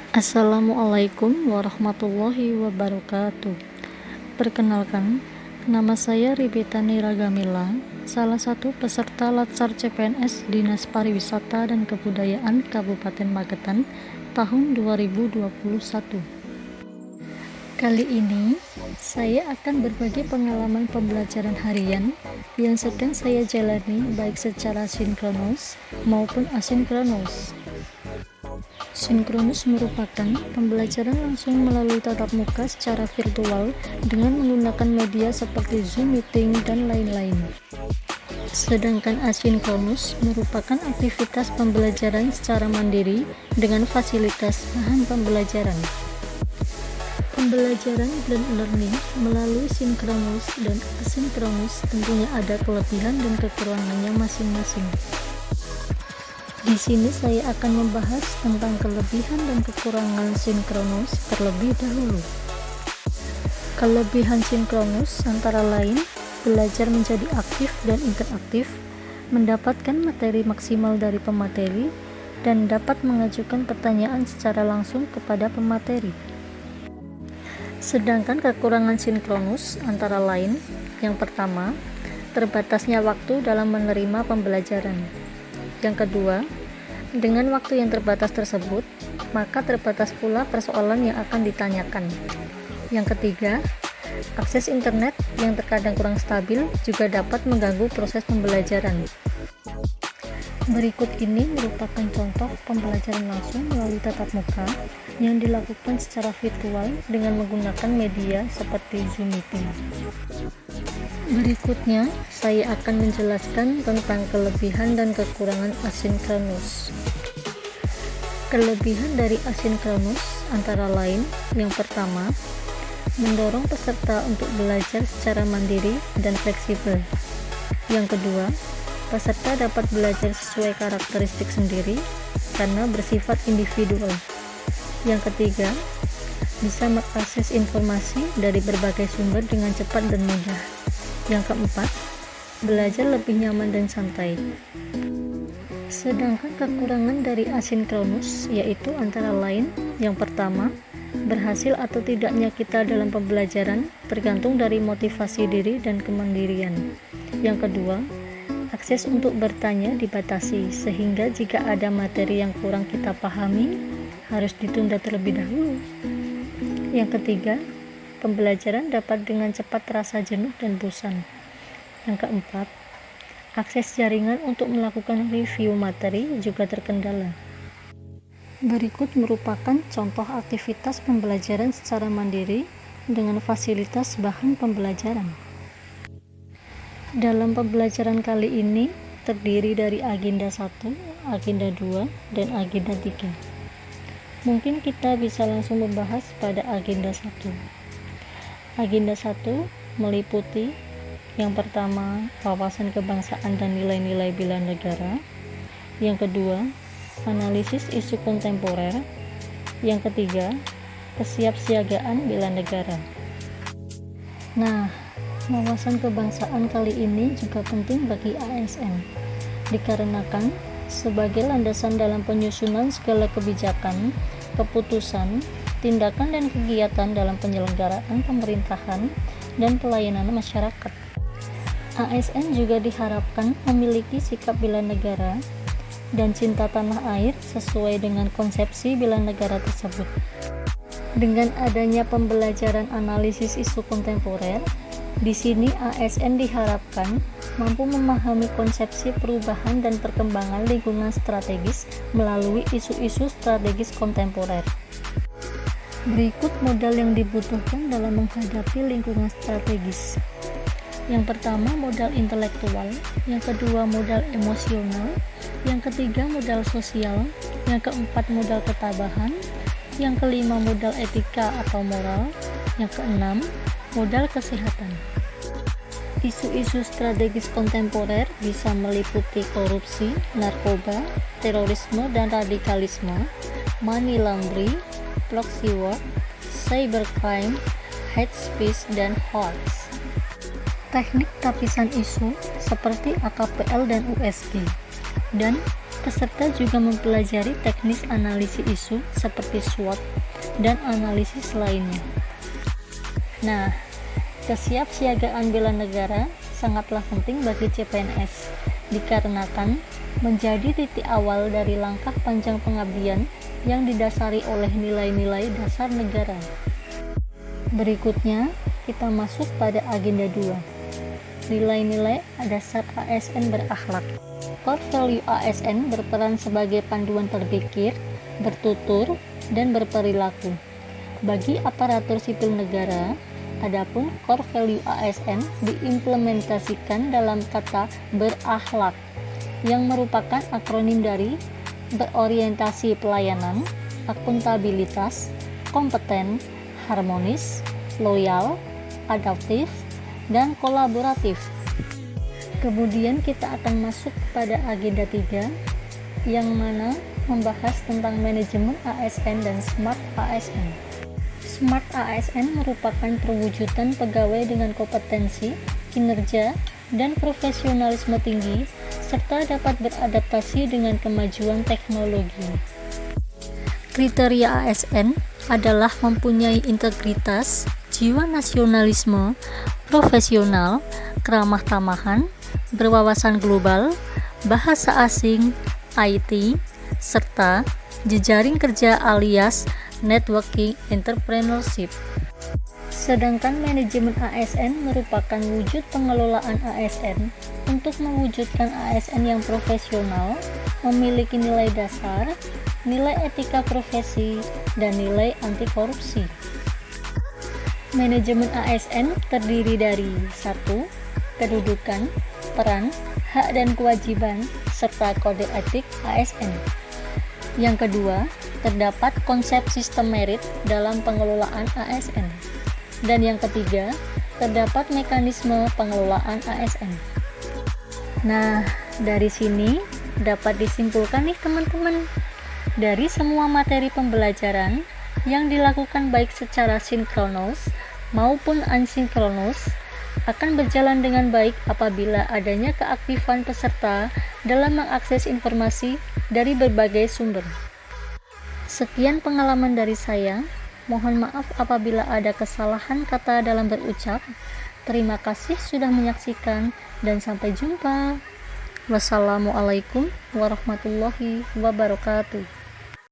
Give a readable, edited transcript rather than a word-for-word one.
Assalamualaikum warahmatullahi wabarakatuh. Perkenalkan, nama saya Ribetani Ragamila, salah satu peserta Latsar CPNS Dinas Pariwisata dan Kebudayaan Kabupaten Magetan tahun 2021. Kali ini, saya akan berbagi pengalaman pembelajaran harian yang sedang saya jalani baik secara sinkronus maupun asinkronus. Sinkronus merupakan pembelajaran langsung melalui tatap muka secara virtual dengan menggunakan media seperti Zoom Meeting dan lain-lain. Sedangkan asinkronus merupakan aktivitas pembelajaran secara mandiri dengan fasilitas bahan pembelajaran. Pembelajaran blend learning melalui sinkronus dan asinkronus tentunya ada kelebihan dan kekurangannya masing-masing. Di sini saya akan membahas tentang kelebihan dan kekurangan sinkronus terlebih dahulu. Kelebihan sinkronus antara lain belajar menjadi aktif dan interaktif, mendapatkan materi maksimal dari pemateri, dan dapat mengajukan pertanyaan secara langsung kepada pemateri. Sedangkan kekurangan sinkronus antara lain, yang pertama, terbatasnya waktu dalam menerima pembelajaran. Yang kedua, dengan waktu yang terbatas tersebut, maka terbatas pula persoalan yang akan ditanyakan. Yang ketiga, akses internet yang terkadang kurang stabil juga dapat mengganggu proses pembelajaran. Berikut ini merupakan contoh pembelajaran langsung melalui tatap muka yang dilakukan secara virtual dengan menggunakan media seperti Zoom Meeting. Berikutnya, saya akan menjelaskan tentang kelebihan dan kekurangan asinkronus. Kelebihan dari asinkronus antara lain, yang pertama, mendorong peserta untuk belajar secara mandiri dan fleksibel. Yang kedua, peserta dapat belajar sesuai karakteristik sendiri karena bersifat individual. Yang ketiga, bisa mengakses informasi dari berbagai sumber dengan cepat dan mudah. Yang keempat, belajar lebih nyaman dan santai. Sedangkan kekurangan dari asinkronus yaitu antara lain, yang pertama, berhasil atau tidaknya kita dalam pembelajaran tergantung dari motivasi diri dan kemandirian. Yang kedua, akses untuk bertanya dibatasi sehingga jika ada materi yang kurang kita pahami, harus ditunda terlebih dahulu. Yang ketiga, pembelajaran dapat dengan cepat terasa jenuh dan bosan. Yang keempat, akses jaringan untuk melakukan review materi juga terkendala. Berikut merupakan contoh aktivitas pembelajaran secara mandiri dengan fasilitas bahan pembelajaran. Dalam pembelajaran kali ini terdiri dari agenda 1, agenda 2, dan agenda 3. Mungkin kita bisa langsung membahas pada agenda 1. Agenda 1 meliputi yang pertama, wawasan kebangsaan dan nilai-nilai bela negara. Yang kedua, analisis isu kontemporer. Yang ketiga, kesiapsiagaan bela negara. Nah, wawasan kebangsaan kali ini juga penting bagi ASN, dikarenakan sebagai landasan dalam penyusunan segala kebijakan, keputusan, tindakan dan kegiatan dalam penyelenggaraan pemerintahan dan pelayanan masyarakat. ASN juga diharapkan memiliki sikap bela negara dan cinta tanah air sesuai dengan konsepsi bela negara tersebut. Dengan adanya pembelajaran analisis isu kontemporer, di sini ASN diharapkan mampu memahami konsepsi perubahan dan perkembangan lingkungan strategis melalui isu-isu strategis kontemporer. Berikut modal yang dibutuhkan dalam menghadapi lingkungan strategis. Yang pertama, modal intelektual. Yang kedua, modal emosional. Yang ketiga, modal sosial. Yang keempat, modal ketabahan. Yang kelima, modal etika atau moral. Yang keenam, modal kesehatan. Isu-isu strategis kontemporer bisa meliputi korupsi, narkoba, terorisme dan radikalisme, money laundering, proxy war, cybercrime, hate speech, dan hoax. Teknik tapisan isu seperti AKPL dan USG, dan Peserta juga mempelajari teknis analisis isu seperti SWOT dan analisis lainnya. Nah, kesiapsiagaan bela negara sangatlah penting bagi CPNS, dikarenakan menjadi titik awal dari langkah panjang pengabdian yang didasari oleh nilai-nilai dasar negara. Berikutnya, kita masuk pada agenda 2. Nilai-nilai dasar ASN berakhlak. Core value ASN berperan sebagai panduan berpikir, bertutur, dan berperilaku bagi aparatur sipil negara. Adapun core value ASN diimplementasikan dalam kata berakhlak, yang merupakan akronim dari berorientasi pelayanan, akuntabilitas, kompeten, harmonis, loyal, adaptif, dan kolaboratif. Kemudian kita akan masuk pada agenda 3, yang mana membahas tentang manajemen ASN dan Smart ASN. Smart ASN merupakan perwujudan pegawai dengan kompetensi, kinerja, dan profesionalisme tinggi, serta dapat beradaptasi dengan kemajuan teknologi. Kriteria ASN adalah mempunyai integritas, jiwa nasionalisme, profesional, keramah tamahan, berwawasan global, bahasa asing, IT, serta jejaring kerja alias networking entrepreneurship. Sedangkan manajemen ASN merupakan wujud pengelolaan ASN untuk mewujudkan ASN yang profesional, memiliki nilai dasar, nilai etika profesi, dan nilai anti korupsi. Manajemen ASN terdiri dari 1. Kedudukan, peran, hak dan kewajiban, serta kode etik ASN. Yang kedua, terdapat konsep sistem merit dalam pengelolaan ASN. Dan yang ketiga, terdapat mekanisme pengelolaan ASN. Nah, dari sini dapat disimpulkan nih teman-teman, dari semua materi pembelajaran yang dilakukan baik secara sinkronus maupun asinkronus akan berjalan dengan baik apabila adanya keaktifan peserta dalam mengakses informasi dari berbagai sumber. Sekian pengalaman dari saya. Mohon maaf apabila ada kesalahan kata dalam berucap. Terima kasih sudah menyaksikan dan sampai jumpa. Wassalamualaikum warahmatullahi wabarakatuh.